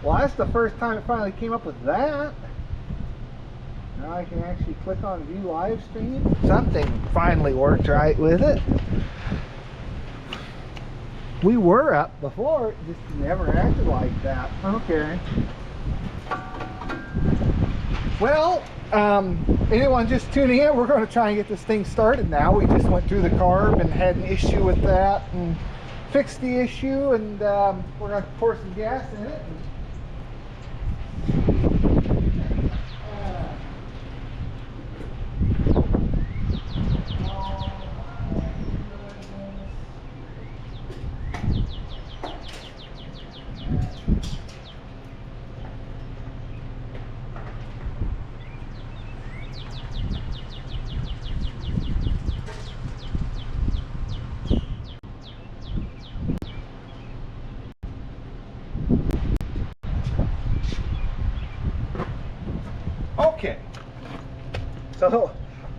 Well, that's the first time it finally came up with that. Now I can actually click on view live stream. Something finally worked right with it. We were up before, it just never acted like that. Okay. Well, anyone just tuning in, we're going to try and get this thing started now. We just went through the carb and had an issue with that and fixed the issue, and we're going to pour some gas in it. Okay, so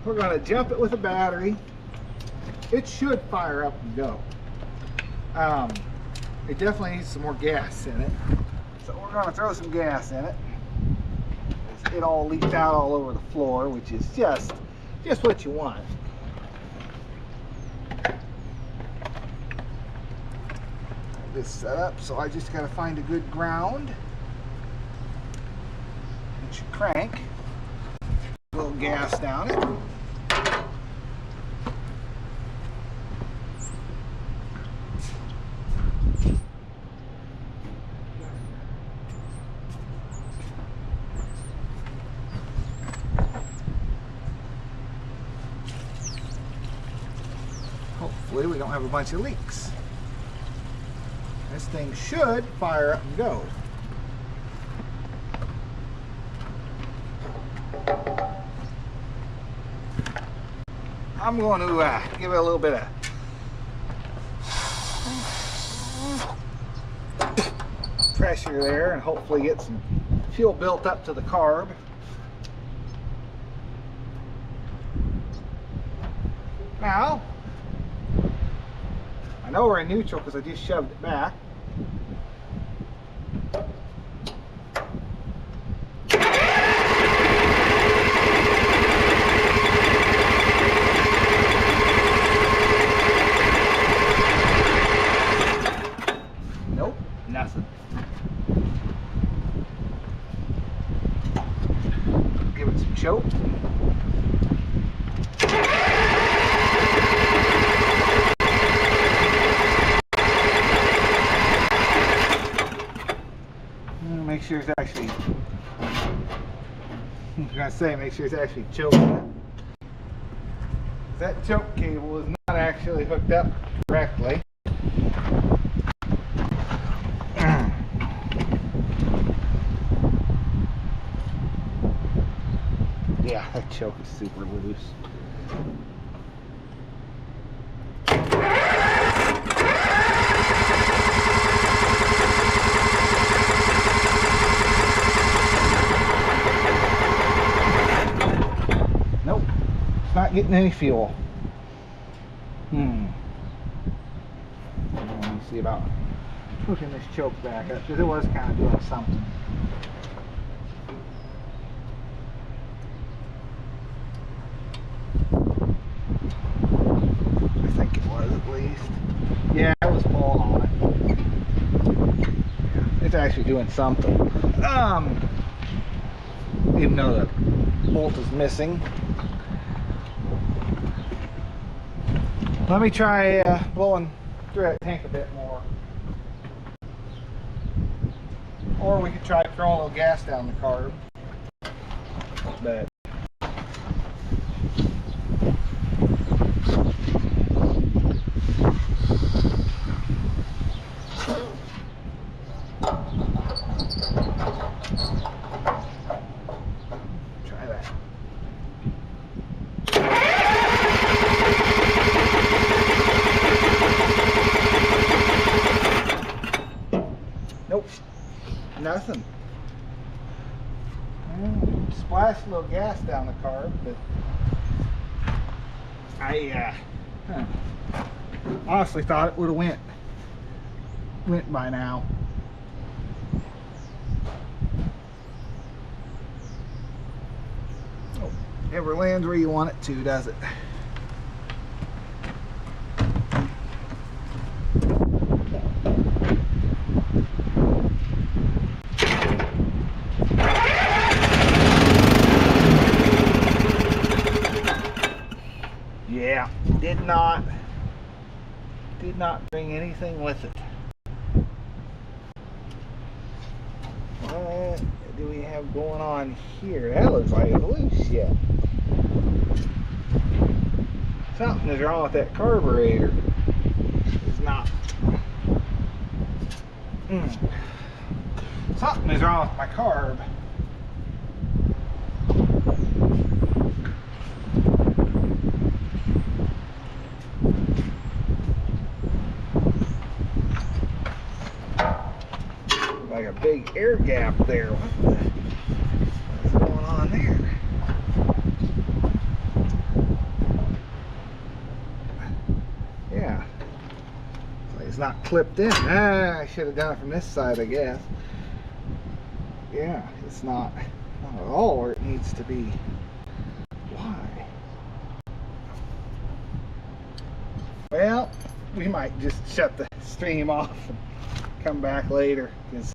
we're going to jump it with a battery. It should fire up and go. It definitely needs some more gas in it, so we're going to throw some gas in it. It all leaked out all over the floor, which is just what you want. This set up, so I just got to find a good ground. It should crank. A little gas down it. Hopefully we don't have a bunch of leaks. This thing should fire up and go. I'm going to give it a little bit of pressure there and hopefully get some fuel built up to the carb. Now, I know we're in neutral because I just shoved it back. Nope, nothing. Give it some choke. Make sure it's actually, I was gonna say, make sure it's actually choking. That choke cable is not actually hooked up correctly. Yeah, that choke is super loose. Not getting any fuel. Let me see about pushing this choke back up because it was kind of doing something. I think it was at least. Yeah, it was pulling on it. Yeah, it's actually doing something. Even though the bolt is missing. Let me try blowing through that tank a bit more. Or we could try throwing a little gas down the carb. But try that. Nope, nothing. Splashed a little gas down the carb, but I honestly thought it would have went by now. Oh, never lands where you want it to, does it? Yeah, did not bring anything with it. What do we have going on here? That looks like it's loose yet. Something is wrong with that carburetor. It's not. Something is wrong with my carb. Like a big air gap there. What's going on there? Yeah. Like it's not clipped in. I should have done it from this side, I guess. Yeah, it's not at all where it needs to be. Why? Well, we might just shut the stream off and come back later, because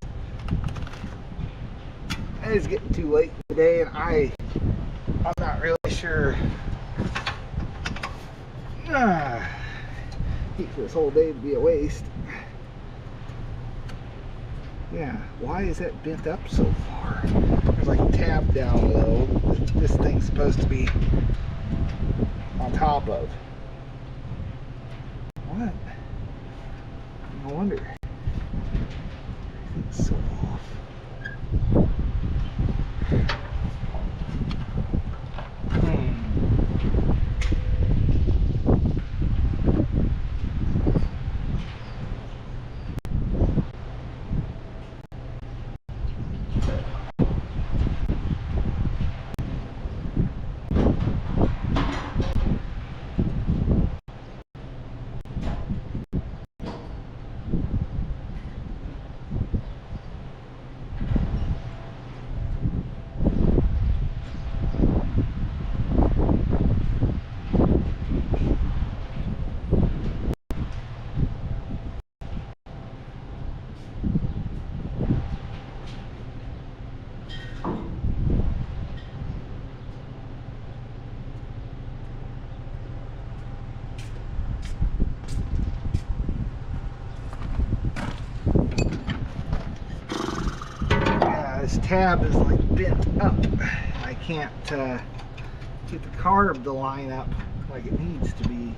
it's getting too late today, and I'm not really sure. Hate for this whole day to be a waste. Yeah, why is that bent up so far? There's like a tab down low that this thing's supposed to be on top of. What? No wonder. Everything's so off. This tab is like bent up. I can't get the carb to line up like it needs to be.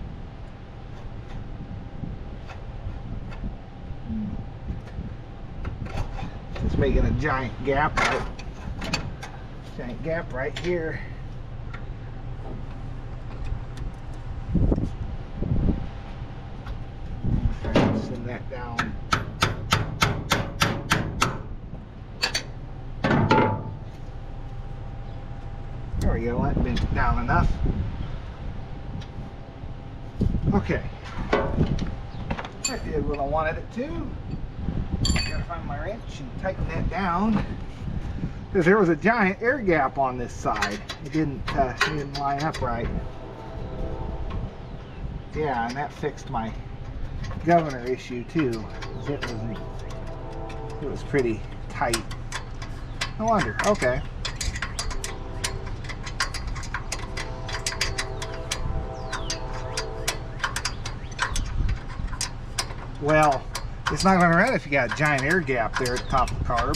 It's making a giant gap right here. Try to send that down. There we go, that bent it down enough. Okay. That did what I wanted it to. Gotta find my wrench and tighten that down. Because there was a giant air gap on this side. It didn't line up right. Yeah, and that fixed my governor issue too. It was pretty tight. No wonder. Okay. Well, it's not going to run if you got a giant air gap there at the top of the carb.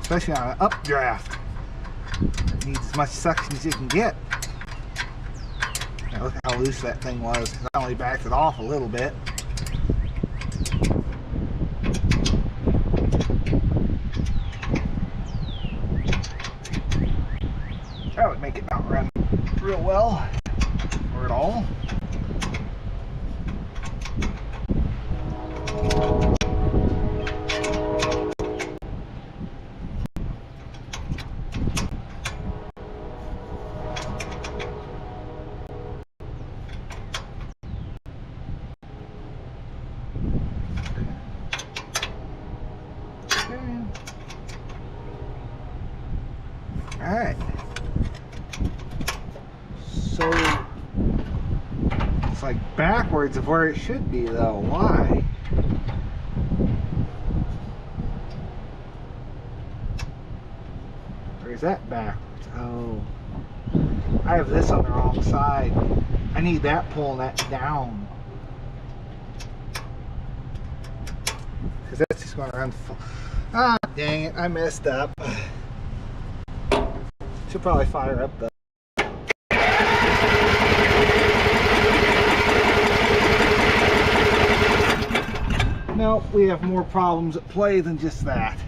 Especially on an updraft. It needs as much suction as you can get. Now look how loose that thing was. I only backed it off a little bit. That would make it not run real well, or at all. Alright. So it's like backwards of where it should be though. Why? Or is that backwards? Oh. I have this on the wrong side. I need that pulling that down. Because that's just going to run full. Ah, dang it. I messed up. Should probably fire up the. No, we have more problems at play than just that.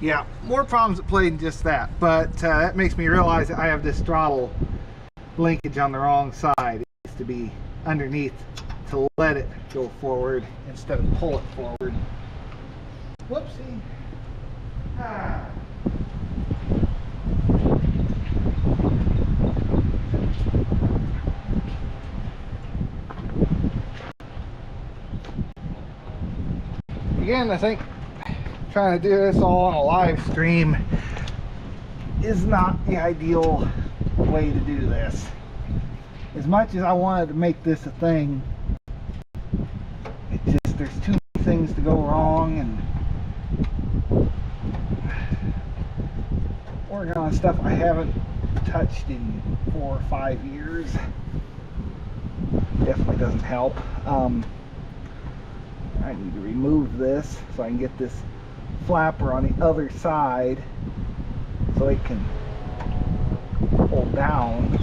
Yeah, more problems at play than just that, but that makes me realize that I have this throttle linkage on the wrong side. It needs to be underneath to let it go forward instead of pull it forward. Whoopsie. Ah. Again, I think trying to do this all on a live stream is not the ideal way to do this. As much as I wanted to make this a thing, it just, there's too many things to go wrong, and working on stuff I haven't touched in 4 or 5 years definitely doesn't help. I need to remove this so I can get this flapper on the other side so it can pull down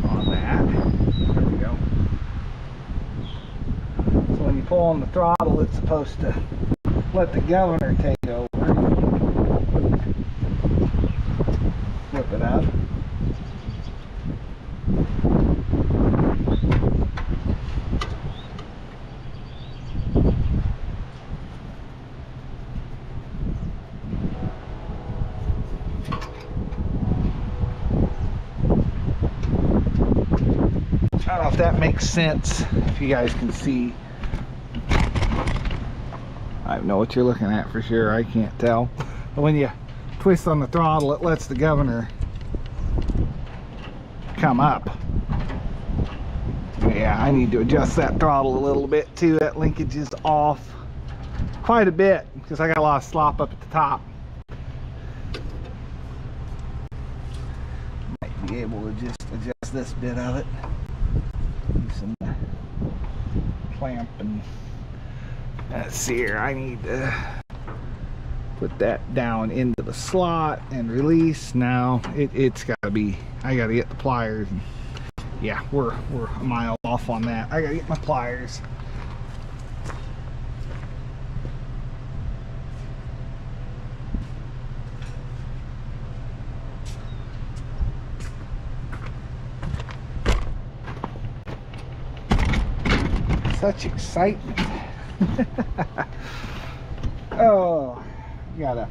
on that. There we go. So when you pull on the throttle, it's supposed to let the governor take over. Flip it up. I don't know if that makes sense, if you guys can see. I know what you're looking at for sure, I can't tell. But when you twist on the throttle, it lets the governor come up. Yeah, I need to adjust that throttle a little bit too. That linkage is off quite a bit because I got a lot of slop up at the top. Might be able to just adjust this bit of it. Some clamp, and let's see here, I need to put that down into the slot and release. Now it's got to be, I got to get the pliers, and yeah, we're a mile off on that. I got to get my pliers. Such excitement. Oh, you gotta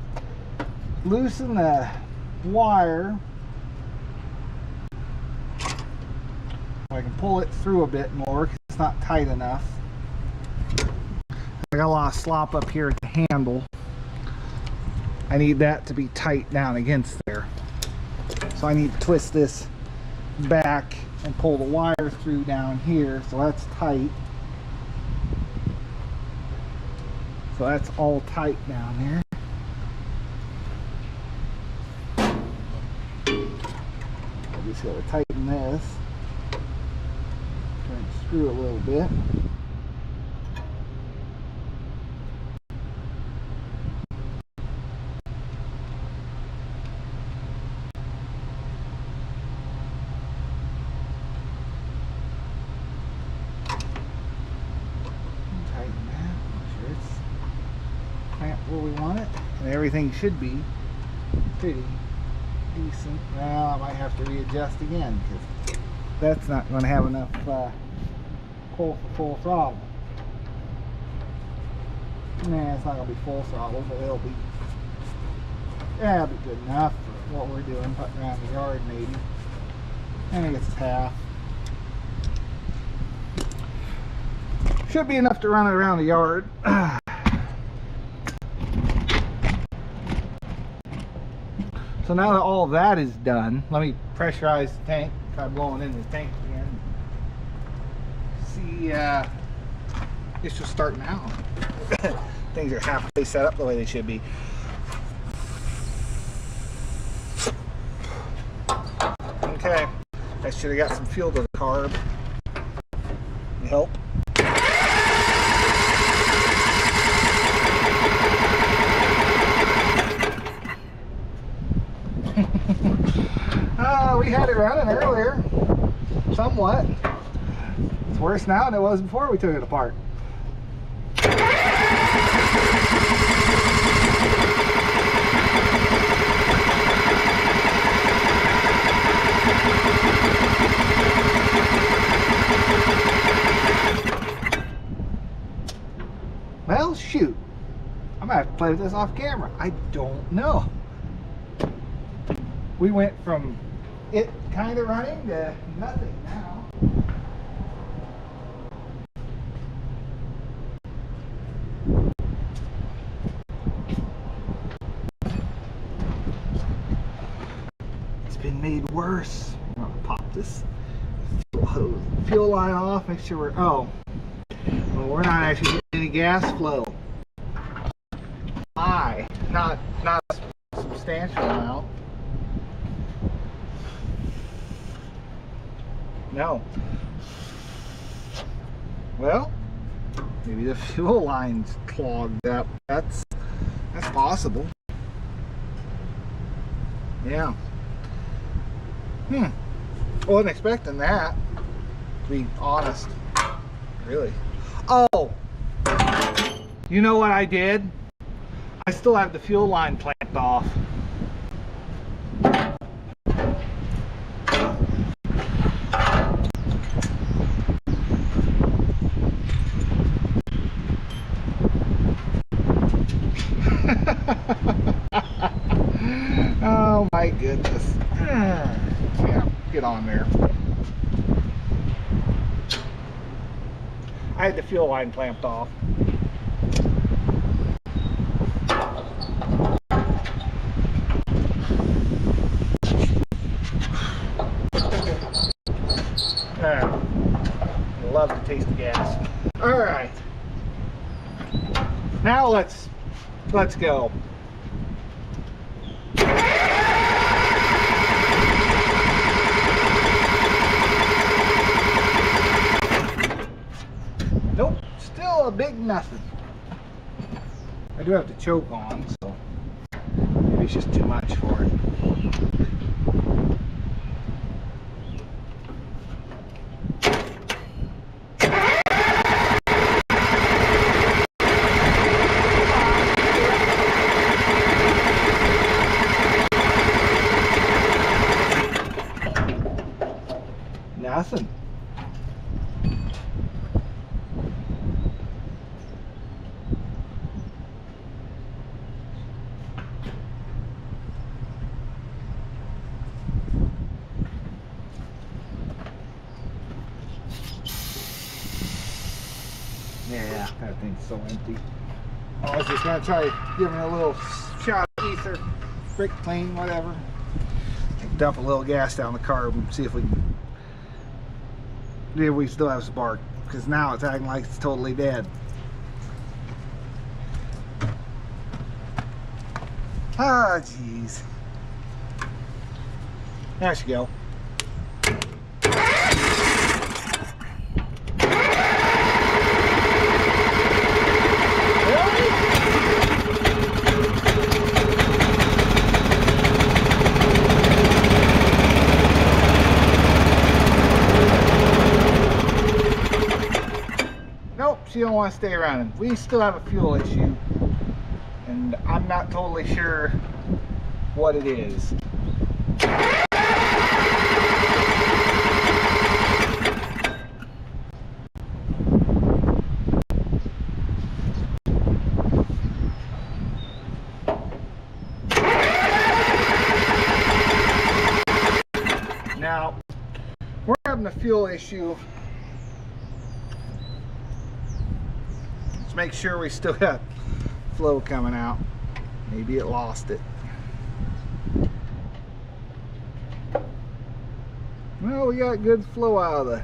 loosen the wire. I can pull it through a bit more because it's not tight enough. I got a lot of slop up here at the handle. I need that to be tight down against there. So I need to twist this back and pull the wire through down here, so that's tight. So that's all tight down there. I just got to tighten this. Try and screw a little bit. Where we want it, and everything should be pretty decent. Well, I might have to readjust again because that's not going to have enough pull for full throttle. Nah, it's not going to be full throttle, but it'll be, yeah, it'll be good enough for what we're doing, putting around the yard maybe. I think it's half. Should be enough to run it around the yard. So now that all that is done, let me pressurize the tank. Try blowing in the tank again. See, this will start now. Things are halfway set up the way they should be. Okay, I should have got some fuel to the carb. Help. We had it running earlier, somewhat. It's worse now than it was before we took it apart. Well, shoot. I might have to play with this off camera. I don't know. We went from it kind of running to nothing now. It's been made worse. I'm gonna pop this fuel line off, make sure we're, well, we're not actually getting any gas flow. Not a substantial amount. No. Well, maybe the fuel line's clogged up. That's possible. Yeah. Wasn't expecting that, to be honest. Really. Oh, you know what I did? I still have the fuel line clamped off. Oh my goodness. Yeah, get on there. I had the fuel line clamped off. Love to taste the gas. All right. Now let's go. Nope, still a big nothing. I do have to choke on, so maybe it's just too much for it. Nothing. Yeah, that thing's so empty. I was just gonna try giving it a little shot of ether, brake clean, whatever. Dump a little gas down the carb and see if we still have spark, because now it's acting like it's totally dead. Ah, jeez. There she go. She don't want to stay around. We still have a fuel issue, and I'm not totally sure what it is. Now, we're having a fuel issue Let's make sure we still got flow coming out. Maybe it lost it. Well, we got good flow out of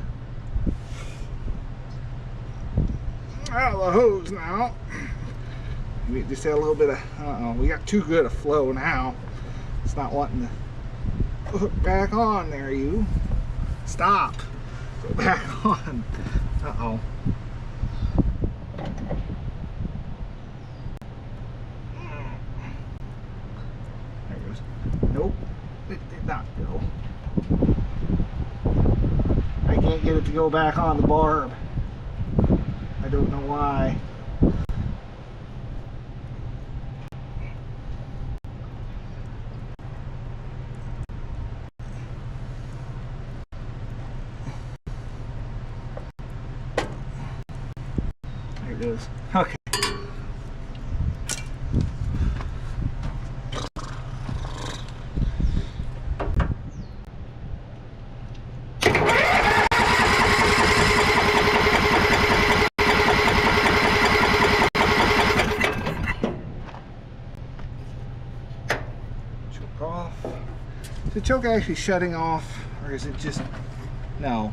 the hose now. We just had a little bit of, we got too good a flow now. It's not wanting to hook back on there, you. Stop. Go back on. Uh-oh. There it goes. Nope. It did not go. I can't get it to go back on the barb. I don't know why. There it goes. Okay. Off. Is the choke actually shutting off, or is it just no?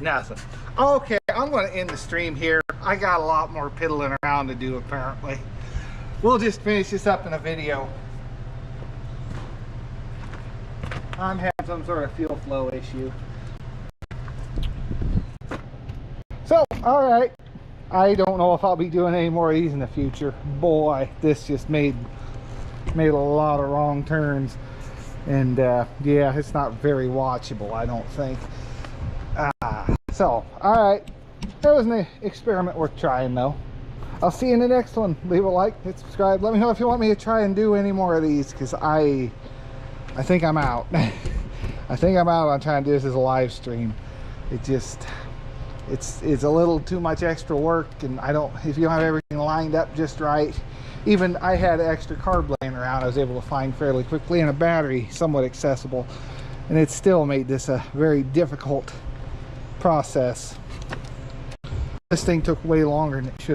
Nothing. Okay, I'm going to end the stream here. I got a lot more piddling around to do apparently. We'll just finish this up in a video. I'm having some sort of fuel flow issue. So, alright. I don't know if I'll be doing any more of these in the future. Boy, this just made a lot of wrong turns. And yeah, it's not very watchable, I don't think. So, alright. That was an experiment worth trying though. I'll see you in the next one. Leave a like, hit subscribe. Let me know if you want me to try and do any more of these, because I think I'm out. I think I'm out on trying to do this as a live stream. It just, it's a little too much extra work, and if you don't have everything lined up just right. Even I had extra carb laying around I was able to find fairly quickly, and a battery somewhat accessible, and it still made this a very difficult process. This thing took way longer than it should.